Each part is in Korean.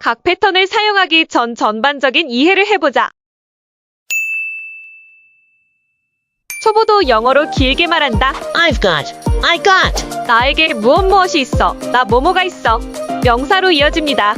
각 패턴을 사용하기 전 전반적인 이해를 해보자. 초보도 영어로 길게 말한다. I got. 나에게 무엇이 있어. 나 뭐뭐가 있어. 명사로 이어집니다.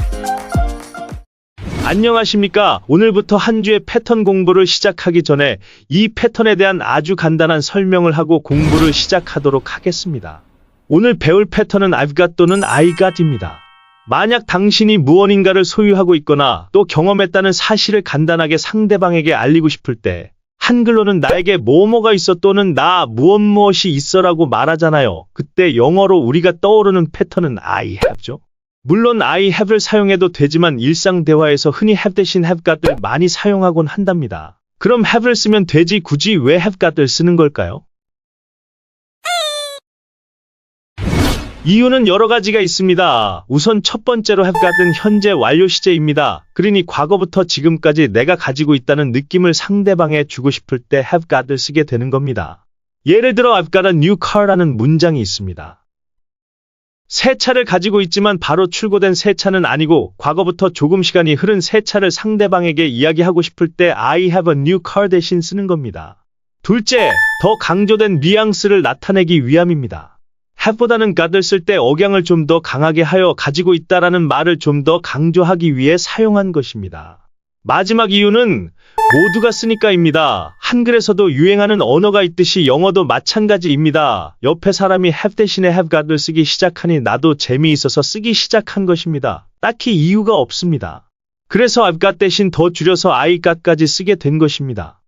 안녕하십니까. 오늘부터 한 주의 패턴 공부를 시작하기 전에 이 패턴에 대한 아주 간단한 설명을 하고 공부를 시작하도록 하겠습니다. 오늘 배울 패턴은 I've got 또는 I got입니다. 만약 당신이 무언인가를 소유하고 있거나 또 경험했다는 사실을 간단하게 상대방에게 알리고 싶을 때 한글로는 나에게 뭐뭐가 있어 또는 나 무엇이 있어라고 말하잖아요. 그때 영어로 우리가 떠오르는 패턴은 I have죠. 물론 I have를 사용해도 되지만 일상 대화에서 흔히 have 대신 have got을 많이 사용하곤 한답니다. 그럼 have를 쓰면 되지 굳이 왜 have got을 쓰는 걸까요? 이유는 여러 가지가 있습니다. 우선 첫 번째로 have got은 현재 완료 시제입니다. 그러니 과거부터 지금까지 내가 가지고 있다는 느낌을 상대방에 주고 싶을 때 have got을 쓰게 되는 겁니다. 예를 들어 I've got a new car라는 문장이 있습니다. 새 차를 가지고 있지만 바로 출고된 새 차는 아니고 과거부터 조금 시간이 흐른 새 차를 상대방에게 이야기하고 싶을 때 I have a new car 대신 쓰는 겁니다. 둘째, 더 강조된 뉘앙스를 나타내기 위함입니다. have보다는 got을 쓸 때 억양을 좀 더 강하게 하여 가지고 있다라는 말을 좀 더 강조하기 위해 사용한 것입니다. 마지막 이유는 모두가 쓰니까입니다. 한글에서도 유행하는 언어가 있듯이 영어도 마찬가지입니다. 옆에 사람이 have 대신에 have got을 쓰기 시작하니 나도 재미있어서 쓰기 시작한 것입니다. 딱히 이유가 없습니다. 그래서 I've got 대신 더 줄여서 I got까지 쓰게 된 것입니다.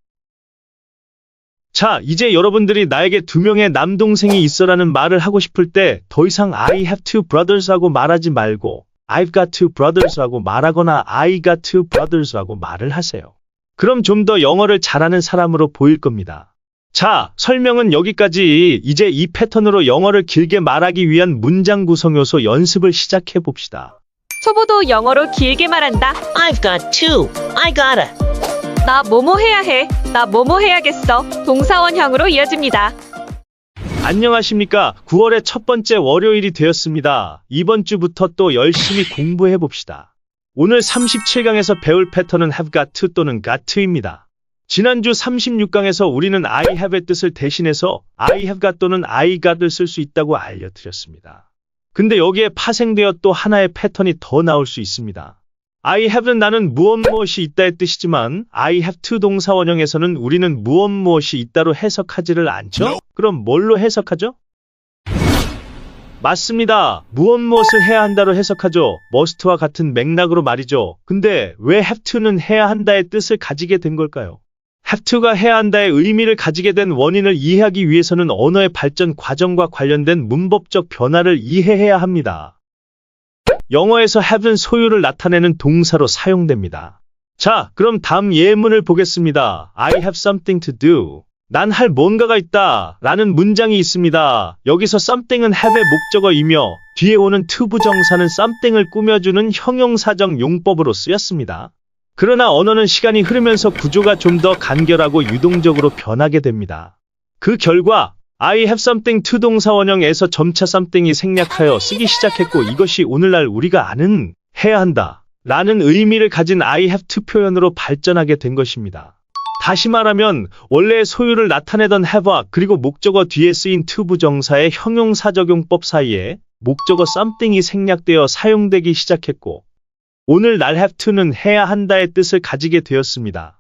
자, 이제 여러분들이 나에게 2명의 남동생이 있어라는 말을 하고 싶을 때 더 이상 I have two brothers라고 말하지 말고 I've got two brothers라고 말하거나 I got two brothers라고 말을 하세요. 그럼 좀 더 영어를 잘하는 사람으로 보일 겁니다. 자, 설명은 여기까지. 이제 이 패턴으로 영어를 길게 말하기 위한 문장 구성 요소 연습을 시작해 봅시다. 초보도 영어로 길게 말한다. I've got two. I gotta. 나 뭐뭐 해야 해. 나 뭐뭐 해야겠어. 동사원형으로 이어집니다. 안녕하십니까. 9월의 첫 번째 월요일이 되었습니다. 이번 주부터 또 열심히 공부해 봅시다. 오늘 37강에서 배울 패턴은 have got to 또는 got to입니다. 지난주 36강에서 우리는 I have의 뜻을 대신해서 I have got 또는 I got을 쓸 수 있다고 알려드렸습니다. 근데 여기에 파생되어 또 하나의 패턴이 더 나올 수 있습니다. I have는 나는 무엇이 있다의 뜻이지만 I have to 동사 원형에서는 우리는 무엇이 있다로 해석하지를 않죠? 그럼 뭘로 해석하죠? 맞습니다. 무엇을 해야 한다로 해석하죠. must와 같은 맥락으로 말이죠. 근데 왜 have to는 해야 한다의 뜻을 가지게 된 걸까요? have to가 해야 한다의 의미를 가지게 된 원인을 이해하기 위해서는 언어의 발전 과정과 관련된 문법적 변화를 이해해야 합니다. 영어에서 have는 소유를 나타내는 동사로 사용됩니다. 자, 그럼 다음 예문을 보겠습니다. I have something to do. 난 할 뭔가가 있다 라는 문장이 있습니다. 여기서 something은 have의 목적어이며 뒤에 오는 to 부정사는 something을 꾸며주는 형용사적 용법으로 쓰였습니다. 그러나 언어는 시간이 흐르면서 구조가 좀 더 간결하고 유동적으로 변하게 됩니다. 그 결과 I have something to 동사 원형에서 점차 something이 생략하여 쓰기 시작했고 이것이 오늘날 우리가 아는 해야 한다 라는 의미를 가진 I have to 표현으로 발전하게 된 것입니다. 다시 말하면 원래의 소유를 나타내던 have와 그리고 목적어 뒤에 쓰인 to 부정사의 형용사적 용법 사이에 목적어 something이 생략되어 사용되기 시작했고 오늘날 have to는 해야 한다의 뜻을 가지게 되었습니다.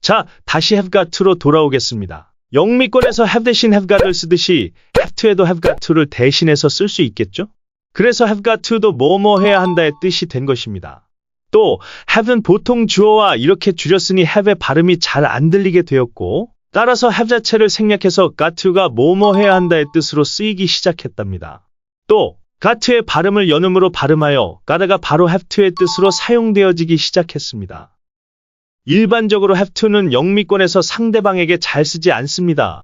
자, 다시 have got to로 돌아오겠습니다. 영미권에서 have 대신 have got을 쓰듯이 have to에도 have got to를 대신해서 쓸 수 있겠죠? 그래서 have got to도 뭐뭐 해야 한다의 뜻이 된 것입니다. 또 have는 보통 주어와 이렇게 줄였으니 have의 발음이 잘 안 들리게 되었고 따라서 have 자체를 생략해서 got to가 뭐뭐 해야 한다의 뜻으로 쓰이기 시작했답니다. 또 got to의 발음을 연음으로 발음하여 gotta가 바로 have to의 뜻으로 사용되어지기 시작했습니다. 일반적으로 have to는 영미권에서 상대방에게 잘 쓰지 않습니다.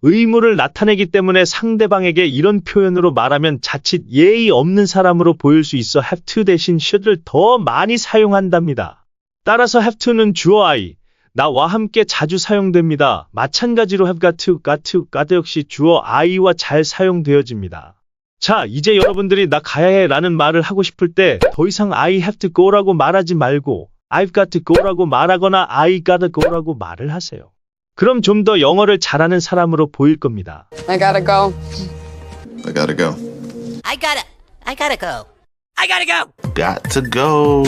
의무를 나타내기 때문에 상대방에게 이런 표현으로 말하면 자칫 예의 없는 사람으로 보일 수 있어 have to 대신 should를 더 많이 사용한답니다. 따라서 have to는 주어 I, 나와 함께 자주 사용됩니다. 마찬가지로 have got to, got to, got 역시 주어 I와 잘 사용되어집니다. 자, 이제 여러분들이 나 가야 해 라는 말을 하고 싶을 때 더 이상 I have to go라고 말하지 말고 I've got to go라고 말하거나 I gotta go라고 말을 하세요. 그럼 좀 더 영어를 잘하는 사람으로 보일 겁니다. I gotta go. I gotta go. I gotta go. I gotta go. Got to go.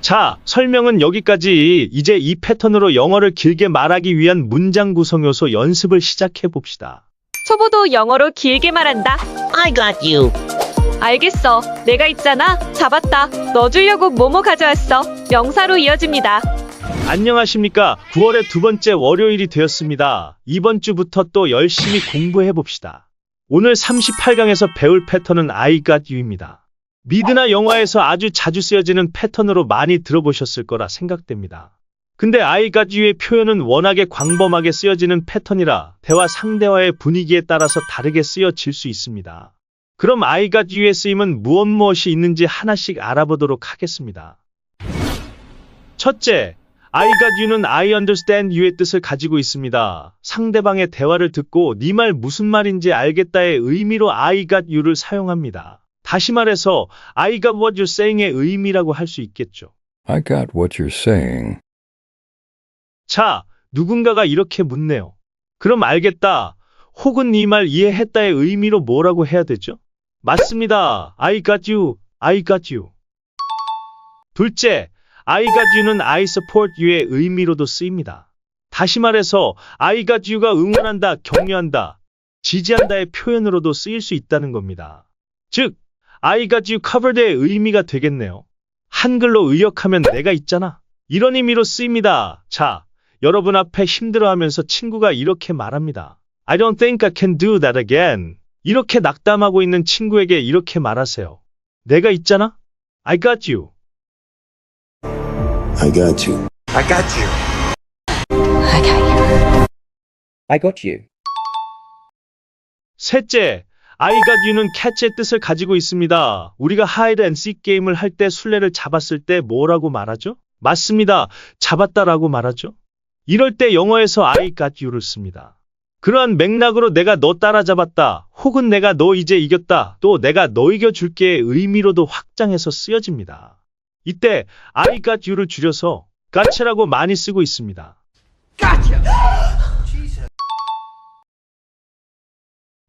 자, 설명은 여기까지. 이제 이 패턴으로 영어를 길게 말하기 위한 문장 구성 요소 연습을 시작해 봅시다. 초보도 영어로 길게 말한다. I got you. 알겠어. 내가 있잖아. 잡았다. 너 주려고 뭐뭐 가져왔어. 명사로 이어집니다. 안녕하십니까. 9월의 두 번째 월요일이 되었습니다. 이번 주부터 또 열심히 공부해 봅시다. 오늘 38강에서 배울 패턴은 I got you입니다. 미드나 영화에서 아주 자주 쓰여지는 패턴으로 많이 들어보셨을 거라 생각됩니다. 근데 I got you의 표현은 워낙에 광범하게 쓰여지는 패턴이라 대화 상대와의 분위기에 따라서 다르게 쓰여질 수 있습니다. 그럼 I got you의 쓰임은 무엇이 있는지 하나씩 알아보도록 하겠습니다. 첫째, I got you는 I understand you의 뜻을 가지고 있습니다. 상대방의 대화를 듣고 네 말 무슨 말인지 알겠다의 의미로 I got you를 사용합니다. 다시 말해서 I got what you're saying의 의미라고 할 수 있겠죠. I got what you're saying. 자, 누군가가 이렇게 묻네요. 그럼 알겠다, 혹은 이 말 이해했다의 의미로 뭐라고 해야 되죠? 맞습니다. I got you, I got you. 둘째, I got you는 I support you의 의미로도 쓰입니다. 다시 말해서 I got you가 응원한다, 격려한다, 지지한다의 표현으로도 쓰일 수 있다는 겁니다. 즉, I got you covered의 의미가 되겠네요. 한글로 의역하면 내가 있잖아, 이런 의미로 쓰입니다. 자, 여러분 앞에 힘들어하면서 친구가 이렇게 말합니다. I don't think I can do that again. 이렇게 낙담하고 있는 친구에게 이렇게 말하세요. 내가 있잖아? I got you. I got you. I got you. I got you. I got you. 셋째, I got you는 catch의 뜻을 가지고 있습니다. 우리가 hide and seek 게임을 할 때 술래를 잡았을 때 뭐라고 말하죠? 맞습니다. 잡았다라고 말하죠. 이럴 때 영어에서 I got you를 씁니다. 그러한 맥락으로 내가 너 따라잡았다, 혹은 내가 너 이제 이겼다, 또 내가 너 이겨줄게의 의미로도 확장해서 쓰여집니다. 이때 I got you를 줄여서 gotcha라고 많이 쓰고 있습니다.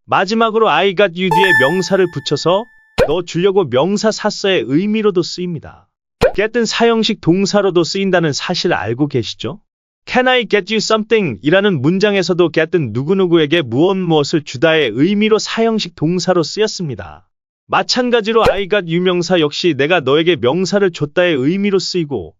마지막으로 I got you 뒤에 명사를 붙여서 너 주려고 명사 샀어의 의미로도 쓰입니다. get은 사형식 동사로도 쓰인다는 사실 알고 계시죠? Can I get you something? 이라는 문장에서도 get은 누구누구에게 무엇을 주다의 의미로 사형식 동사로 쓰였습니다. 마찬가지로 I got you 명사 역시 내가 너에게 명사를 줬다의 의미로 쓰이고,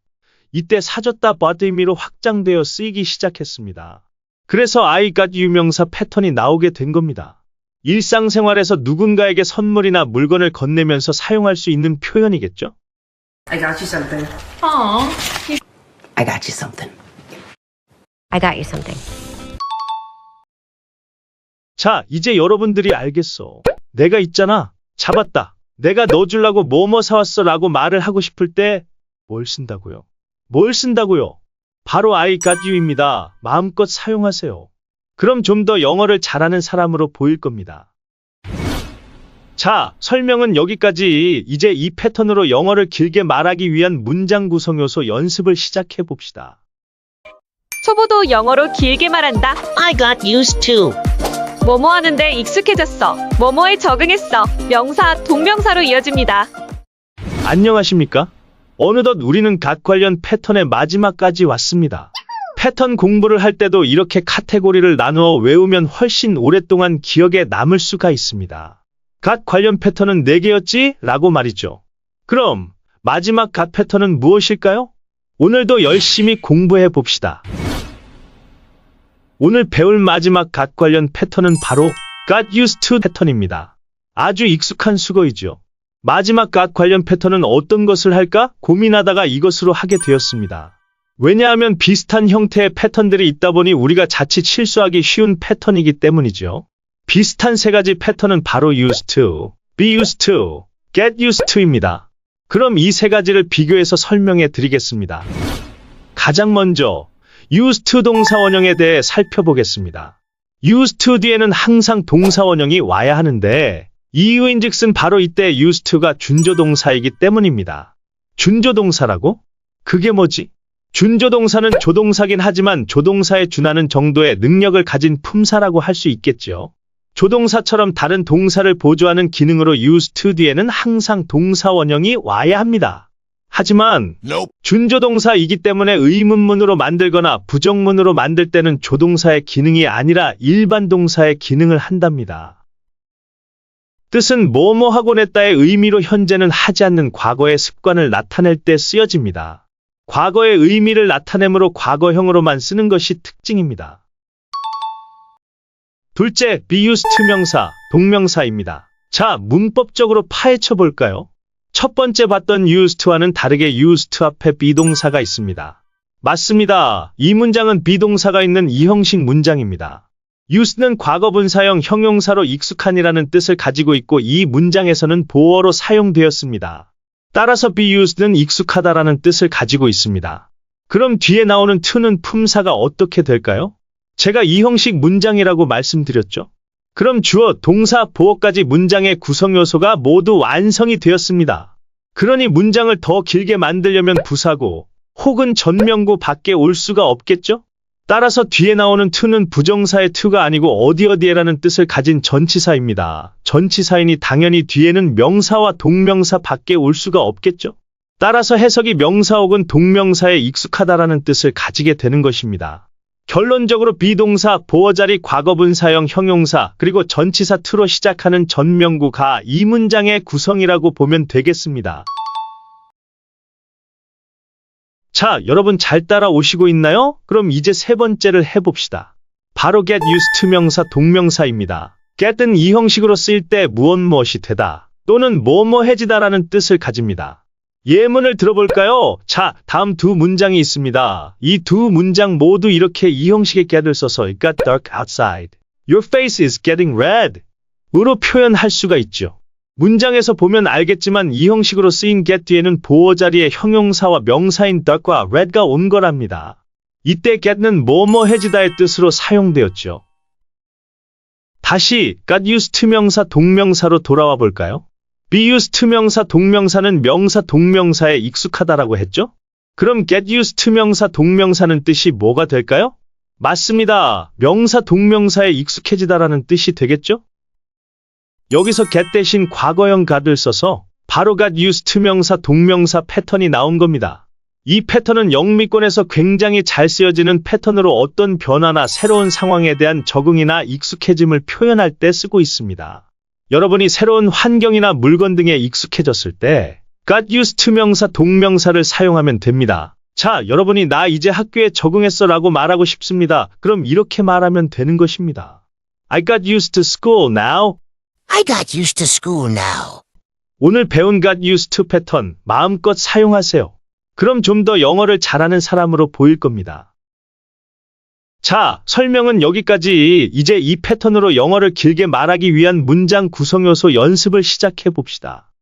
이때 사줬다 bought 의미로 확장되어 쓰이기 시작했습니다. 그래서 I got you 명사 패턴이 나오게 된 겁니다. 일상생활에서 누군가에게 선물이나 물건을 건네면서 사용할 수 있는 표현이겠죠? I got you something. I got you something. I got you something. 자, 이제 여러분들이 알겠어. 내가 있잖아. 잡았다. 내가 너 주려고 뭐뭐 사왔어 라고 말을 하고 싶을 때 뭘 쓴다고요? 뭘 쓴다고요? 바로 I got you입니다. 마음껏 사용하세요. 그럼 좀 더 영어를 잘하는 사람으로 보일 겁니다. 자, 설명은 여기까지. 이제 이 패턴으로 영어를 길게 말하기 위한 문장 구성 요소 연습을 시작해 봅시다. 초보도 영어로 길게 말한다. I got used to. 뭐뭐 하는데 익숙해졌어. 뭐뭐에 적응했어. 명사, 동명사로 이어집니다. 안녕하십니까? 어느덧 우리는 갓 관련 패턴의 마지막까지 왔습니다. 패턴 공부를 할 때도 이렇게 카테고리를 나누어 외우면 훨씬 오랫동안 기억에 남을 수가 있습니다. 갓 관련 패턴은 4개였지? 라고 말이죠. 그럼 마지막 갓 패턴은 무엇일까요? 오늘도 열심히 공부해 봅시다. 오늘 배울 마지막 갓 관련 패턴은 바로 got used to 패턴입니다. 아주 익숙한 수거이죠. 마지막 갓 관련 패턴은 어떤 것을 할까 고민하다가 이것으로 하게 되었습니다. 왜냐하면 비슷한 형태의 패턴들이 있다 보니 우리가 자칫 실수하기 쉬운 패턴이기 때문이죠. 비슷한 3가지 패턴은 바로 used to, be used to, get used to입니다. 그럼 이 3가지를 비교해서 설명해 드리겠습니다. 가장 먼저 used to 동사 원형에 대해 살펴보겠습니다. used to 뒤에는 항상 동사 원형이 와야 하는데 이유인즉슨 바로 이때 used to가 준조동사이기 때문입니다. 준조동사라고? 그게 뭐지? 준조동사는 조동사긴 하지만 조동사에 준하는 정도의 능력을 가진 품사라고 할 수 있겠죠. 조동사처럼 다른 동사를 보조하는 기능으로 used to 뒤에는 항상 동사 원형이 와야 합니다. 하지만 Nope. 준조동사이기 때문에 의문문으로 만들거나 부정문으로 만들 때는 조동사의 기능이 아니라 일반 동사의 기능을 한답니다. 뜻은 뭐뭐 하곤 했다의 의미로 현재는 하지 않는 과거의 습관을 나타낼 때 쓰여집니다. 과거의 의미를 나타내므로 과거형으로만 쓰는 것이 특징입니다. 둘째, be used to 명사, 동명사입니다. 자, 문법적으로 파헤쳐 볼까요? 첫 번째 봤던 used to와는 다르게 used to 앞에 비동사가 있습니다. 맞습니다. 이 문장은 비동사가 있는 이형식 문장입니다. used는 과거분사형 형용사로 익숙한이라는 뜻을 가지고 있고 이 문장에서는 보어로 사용되었습니다. 따라서 be used는 익숙하다라는 뜻을 가지고 있습니다. 그럼 뒤에 나오는 to는 품사가 어떻게 될까요? 제가 이 형식 문장이라고 말씀드렸죠? 그럼 주어, 동사, 보어까지 문장의 구성 요소가 모두 완성이 되었습니다. 그러니 문장을 더 길게 만들려면 부사고 혹은 전명구 밖에 올 수가 없겠죠? 따라서 뒤에 나오는 to는 부정사의 to가 아니고 어디어디에라는 뜻을 가진 전치사입니다. 전치사이니 당연히 뒤에는 명사와 동명사 밖에 올 수가 없겠죠? 따라서 해석이 명사 혹은 동명사에 익숙하다라는 뜻을 가지게 되는 것입니다. 결론적으로 비동사, 보어 자리 과거분사형 형용사, 그리고 전치사 to로 시작하는 전명구가 이 문장의 구성이라고 보면 되겠습니다. 자, 여러분 잘 따라오시고 있나요? 그럼 이제 세 번째를 해봅시다. 바로 get used to 명사, 동명사입니다. get은 이 형식으로 쓰일 때 무엇무엇이 되다 또는 뭐뭐해지다라는 뜻을 가집니다. 예문을 들어볼까요? 자, 다음 두 문장이 있습니다. 이 두 문장 모두 이렇게 이 형식의 get을 써서 It got dark outside. Your face is getting red. 으로 표현할 수가 있죠. 문장에서 보면 알겠지만 이 형식으로 쓰인 get 뒤에는 보어 자리에 형용사와 명사인 dark과 red가 온 거랍니다. 이때 get는 뭐뭐해지다의 뜻으로 사용되었죠. 다시 got used to 명사 동명사로 돌아와 볼까요? be used to 명사 동명사는 명사 동명사에 익숙하다라고 했죠? 그럼 get used to 명사 동명사는 뜻이 뭐가 될까요? 맞습니다. 명사 동명사에 익숙해지다라는 뜻이 되겠죠? 여기서 get 대신 과거형 got을 써서 바로 got used to 명사 동명사 패턴이 나온 겁니다. 이 패턴은 영미권에서 굉장히 잘 쓰여지는 패턴으로 어떤 변화나 새로운 상황에 대한 적응이나 익숙해짐을 표현할 때 쓰고 있습니다. 여러분이 새로운 환경이나 물건 등에 익숙해졌을 때 got used to 명사 동명사를 사용하면 됩니다. 자, 여러분이 나 이제 학교에 적응했어 라고 말하고 싶습니다. 그럼 이렇게 말하면 되는 것입니다. I got used to school now. I got used to school now. 오늘 배운 got used to 패턴 마음껏 사용하세요. 그럼 좀 더 영어를 잘하는 사람으로 보일 겁니다. 자, 설명은 여기까지. 이제 이 패턴으로 영어를 길게 말하기 위한 문장 구성 요소 연습을 시작해 봅시다.